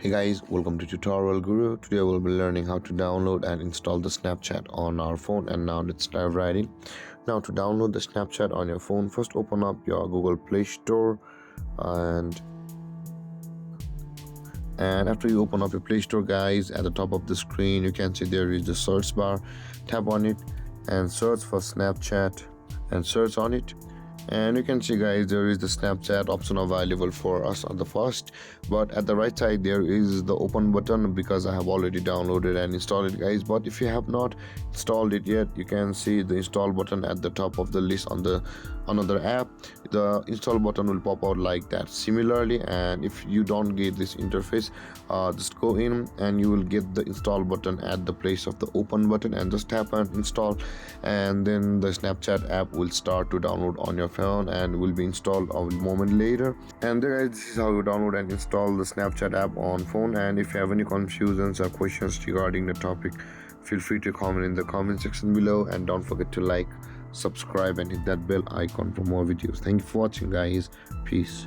Hey guys, welcome to Tutorial Guru. Today we'll be learning how to download and install the Snapchat on our phone, and now let's dive right in. Now to download the Snapchat on your phone, first open up your Google Play Store and after you open up your Play Store, guys, at the top of the screen you can see there is the search bar. Tap on it and search for Snapchat and search on it, and you can see, guys, there is the Snapchat option available for us on the first, but at the right side there is the open button because I have already downloaded and installed it, guys. But if you have not installed it yet, you can see the install button at the top of the list on the another app. The install button will pop out like that similarly, and if you don't get this interface, just go in and you will get the install button at the place of the open button, and just tap and install, and then the Snapchat app will start to download on your phone and will be installed a moment later. And there, this is how you download and install the Snapchat app on phone. And if you have any confusions or questions regarding the topic, feel free to comment in the comment section below, and don't forget to like, subscribe and hit that bell icon for more videos. Thank you for watching, guys. Peace.